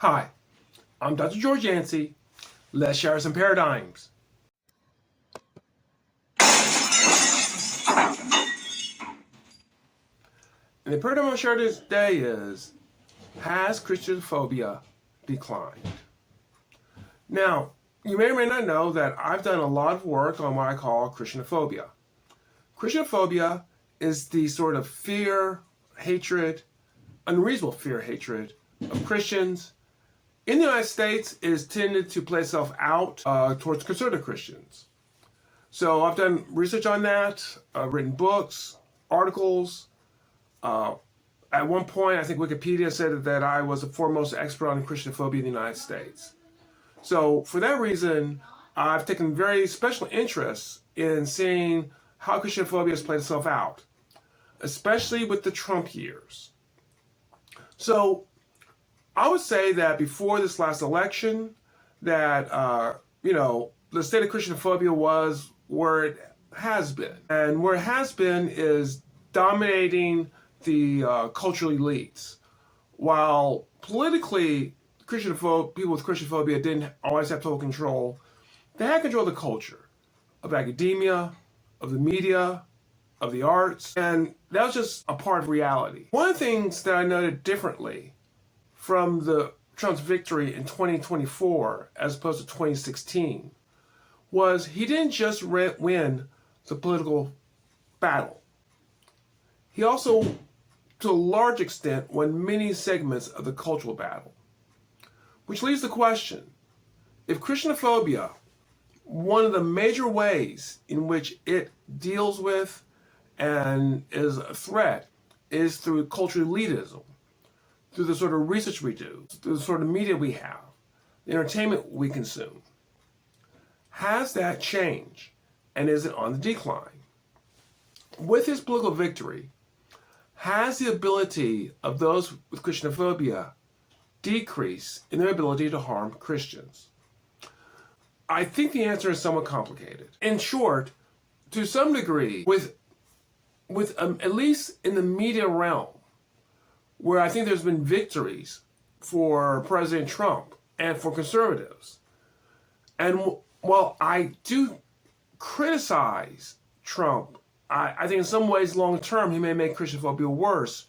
Hi, I'm Dr. George Yancey. Let's share some paradigms. And the paradigm I'll share today is, has Christianophobia declined? Now, you may or may not know that I've done a lot of work on what I call Christianophobia. Christianophobia is the sort of fear, hatred, unreasonable fear, hatred of Christians. In the United States, it is tended to play itself out towards conservative Christians. So I've done research on that, written books, articles. At one point, I think Wikipedia said that I was the foremost expert on Christianophobia in the United States. So for that reason, I've taken very special interest in seeing how Christianophobia has played itself out, especially with the Trump years. So I would say that before this last election, that, the state of Christianophobia was where it has been. And where it has been is dominating the cultural elites. While politically, people with Christianophobia didn't always have total control, they had control of the culture, of academia, of the media, of the arts, and that was just a part of reality. One of the things that I noted differently from Trump's victory in 2024 as opposed to 2016 was he didn't just win the political battle. He also, to a large extent, won many segments of the cultural battle. Which leaves the question, if Christianophobia, one of the major ways in which it deals with and is a threat is through cultural elitism, through the sort of research we do, through the sort of media we have, the entertainment we consume. Has that changed, and is it on the decline? With his political victory, has the ability of those with Christianophobia decreased in their ability to harm Christians? I think the answer is somewhat complicated. In short, to some degree, with at least in the media realm, where I think there's been victories for President Trump and for conservatives. And while I do criticize Trump, I think in some ways long term he may make Christianophobia worse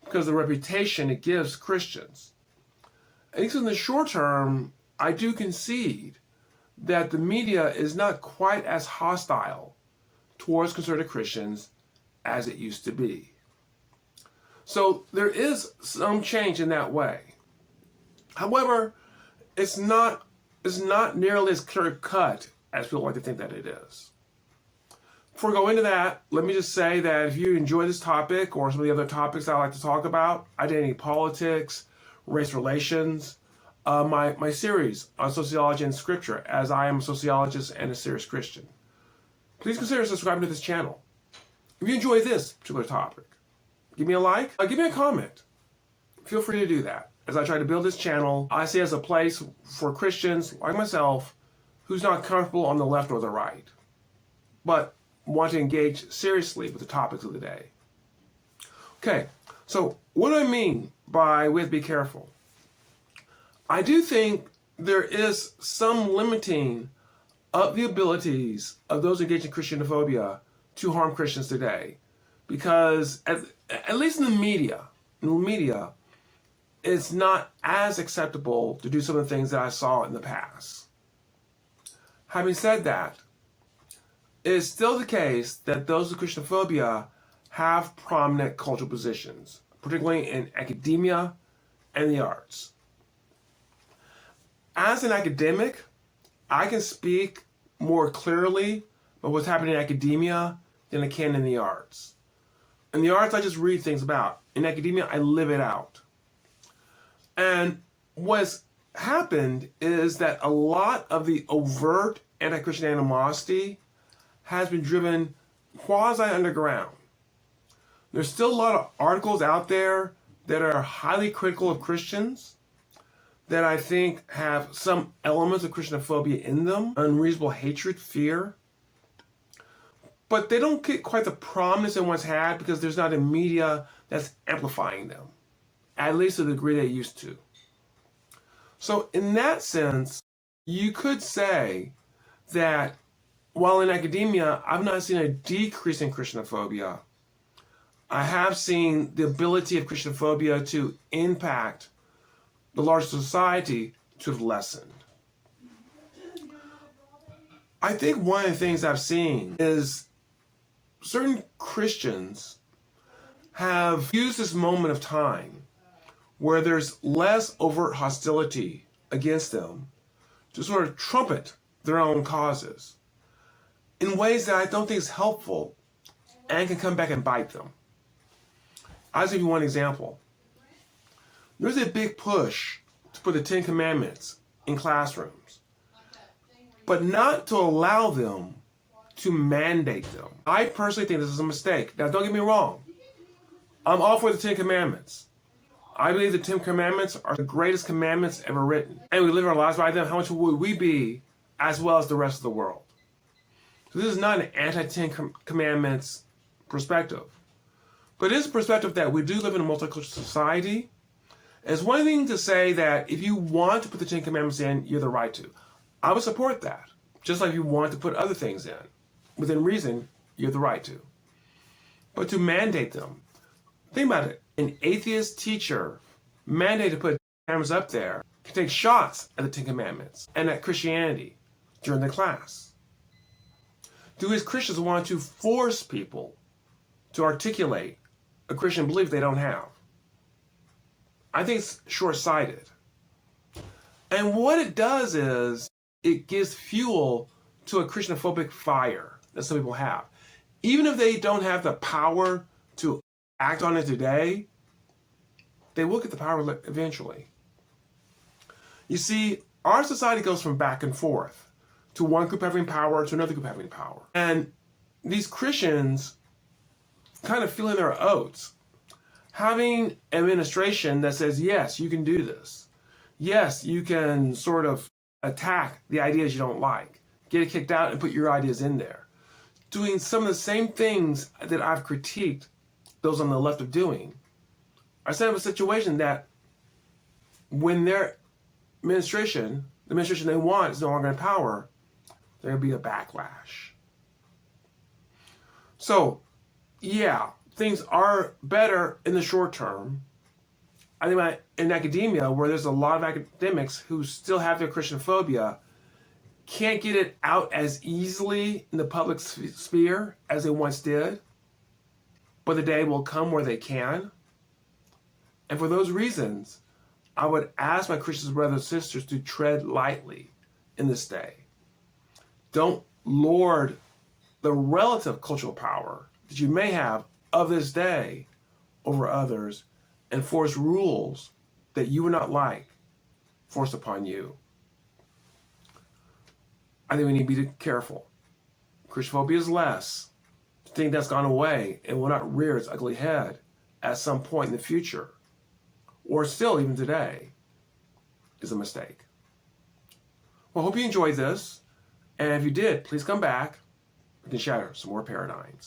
because of the reputation it gives Christians. At least in the short term, I do concede that the media is not quite as hostile towards conservative Christians as it used to be. So there is some change in that way. However, it's not nearly as clear-cut as people like to think that it is. Before I go into that, let me just say that if you enjoy this topic or some of the other topics I like to talk about, identity politics, race relations, my series on sociology and scripture, as I am a sociologist and a serious Christian, please consider subscribing to this channel. If you enjoy this particular topic, give me a like, give me a comment. Feel free to do that. As I try to build this channel, I see it as a place for Christians like myself who's not comfortable on the left or the right, but want to engage seriously with the topics of the day. Okay, so what do I mean by we have to be careful? I do think there is some limiting of the abilities of those engaged in Christianophobia to harm Christians today. Because at least in the media, it's not as acceptable to do some of the things that I saw in the past. Having said that, it is still the case that those with Christianophobia have prominent cultural positions, particularly in academia and the arts. As an academic, I can speak more clearly about what's happening in academia than I can in the arts. In the arts, I just read things about. In academia, I live it out. And what's happened is that a lot of the overt anti-Christian animosity has been driven quasi-underground. There's still a lot of articles out there that are highly critical of Christians that I think have some elements of Christianophobia in them, unreasonable hatred, fear. But they don't get quite the prominence they once had because there's not a media that's amplifying them, at least to the degree they used to. So in that sense, you could say that while in academia, I've not seen a decrease in Christianophobia, I have seen the ability of Christianophobia to impact the larger society to have lessened. I think one of the things I've seen is certain Christians have used this moment of time where there's less overt hostility against them to sort of trumpet their own causes in ways that I don't think is helpful and can come back and bite them. I'll give you one example. There's a big push to put the Ten Commandments in classrooms, but not to allow them to mandate them. I personally think this is a mistake. Now, don't get me wrong. I'm all for the Ten Commandments. I believe the Ten Commandments are the greatest commandments ever written. And we live our lives by them. How much would we be as well as the rest of the world? So this is not an anti-Ten Commandments perspective. But it is a perspective that we do live in a multicultural society. It's one thing to say that if you want to put the Ten Commandments in, you have the right to. I would support that. Just like if you want to put other things in. Within reason, you have the right to. But to mandate them, think about it. An atheist teacher mandated to put cameras up there can take shots at the Ten Commandments and at Christianity during the class. Do we as Christians want to force people to articulate a Christian belief they don't have? I think it's short-sighted. And what it does is it gives fuel to a Christianophobic fire that some people have. Even if they don't have the power to act on it today, they will get the power eventually. You see, our society goes from back and forth to one group having power to another group having power. And these Christians kind of feeling their oats, having an administration that says, yes, you can do this. Yes, you can sort of attack the ideas you don't like, get it kicked out and put your ideas in there. Doing some of the same things that I've critiqued those on the left of doing, are set up a situation that when their administration, the administration they want is no longer in power, there'll be a backlash. So, yeah, things are better in the short term. I think in academia, where there's a lot of academics who still have their Christianophobia, can't get it out as easily in the public sphere as they once did. But the day will come where they can. And for those reasons, I would ask my Christian brothers and sisters to tread lightly in this day. Don't lord the relative cultural power that you may have of this day over others and force rules that you would not like forced upon you. I think we need to be careful. Christianophobia is less. To think that's gone away and will not rear its ugly head at some point in the future, or still even today, is a mistake. Well, I hope you enjoyed this. And if you did, please come back. We can shatter some more paradigms.